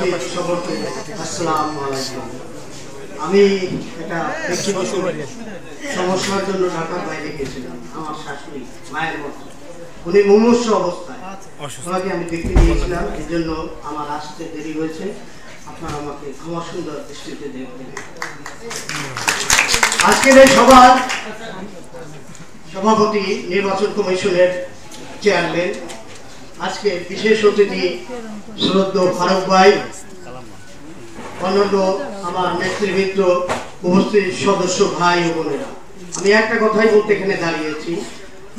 আসসালামু আলাইকুম। আমি একটা ব্যক্তিগত সমস্যার জন্য ঢাকার বাইরে গিয়েছিলাম। আমার শাশুড়ি মায়ের মতো উনি মুমূর্ষু অবস্থায়, ওনাকে আমি দেখতে গিয়েছিলাম, এই জন্য আমার আসতে দেরি হয়েছে। আপনারা আমাকে ক্ষমা সুন্দর দৃষ্টিতে দেখবেন। আজকের এই সভার সভাপতি নির্বাচন কমিশনের চেয়ারম্যান, আজকে বিশেষ অতিথি শ্রদ্ধেয় ফারুক ভাই, অন্যান্য আমার নেতৃবৃন্দ, উপস্থিত সদস্য ভাই ও বোনেরা, আমি একটা কথাই বলতে এখানে দাঁড়িয়েছি।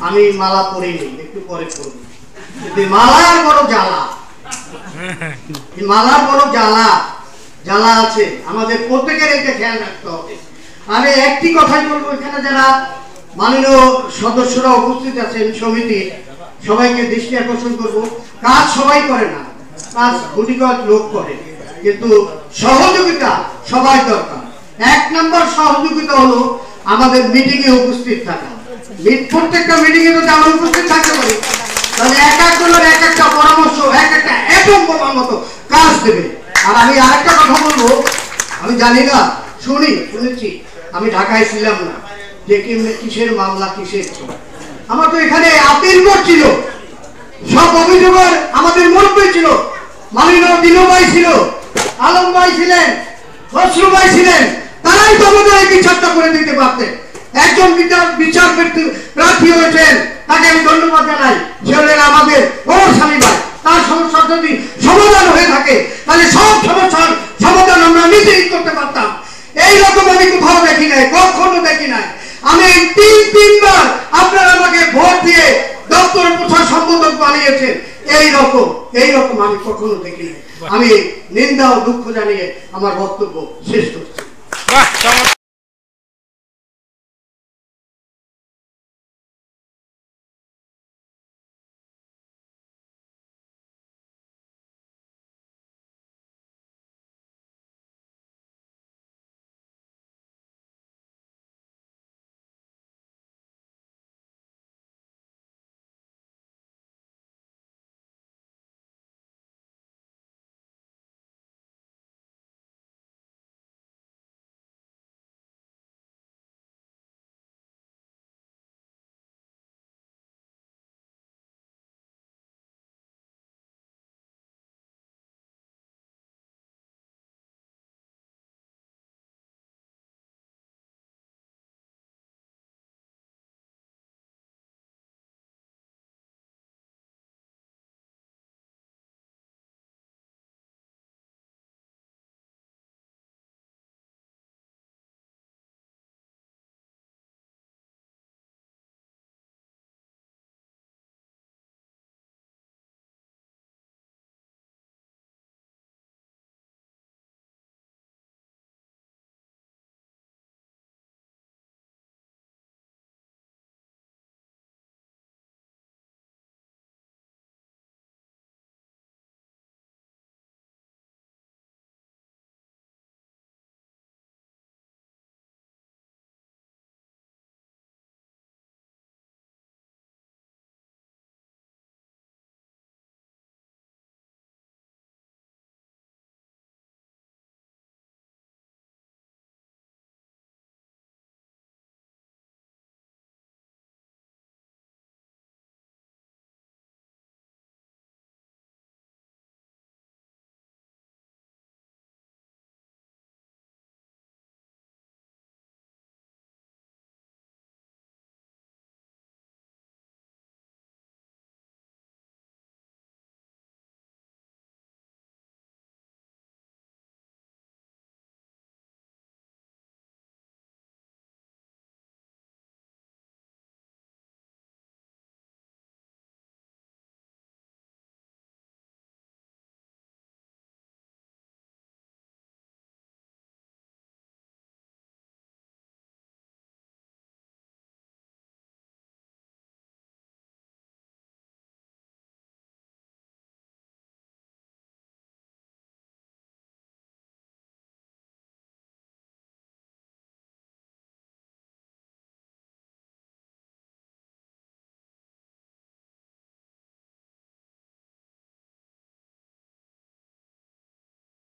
আমি মালা পরিনি, একটু পরে পরব, কিন্তু মালার বড় জ্বালা, মালার বড় জ্বালা জ্বালা আছে, আমাদের প্রত্যেকের এটা খেয়াল রাখতে হবে। আমি একটি কথাই বলবো, এখানে যারা মাননীয় সদস্যরা উপস্থিত আছেন সমিতির, সবাইকে দৃষ্টি আকর্ষণ করবো, কাজ সবাই করে না, কাজ গুটিকয়েক লোক করে, কিন্তু সহযোগিতা সবাই দরকার। এক নম্বর সহযোগিতা হলো আমাদের মিটিং এ উপস্থিত থাকা। প্রত্যেকটা মিটিং এ যদি আমরা উপস্থিত থাকতে পারি, তাহলে এক একজনের এক একটা পরামর্শ, এক একটা একদম বোমার মতো কাজ দেবে। আর আমি আরেকটা কথা বলবো, আমি জানি না, শুনেছি, আমি ঢাকায় ছিলাম না, যে কিসের মামলা কিসের, আমার তো এখানে আপিল করছিল, সব অভিযোগের আমাদের মুরব্বী ছিল, মাননীয় দিনু ভাই ছিল, আলম ভাই ছিলেন, খসরু ভাই ছিলেন, তারাই তো আমাদের এই বিচারটা করে দিতে পারতেন। একজন বিচার প্রার্থী হয়েছেন, তাকে আমি ধন্যবাদ জানাই, সে হলেন আমাদের প্রভাবশালী ভাই। তার সমস্যা যদি সমাধান হয়ে থাকে, তাহলে সব সমস্যার সমাধান আমরা নিজেই করতে পারতাম। এইরকম আমি কোথাও দেখি নাই, কখনো দেখি নাই। আমি তিনবার আপনারা আমাকে ভোট দিয়ে দপ্তর প্রচার সম্বোধক বানিয়েছেন, এইরকম আমি কখনো দেখি নাই। আমি নিন্দা ও দুঃখ জানিয়ে আমার বক্তব্য শেষ করছি।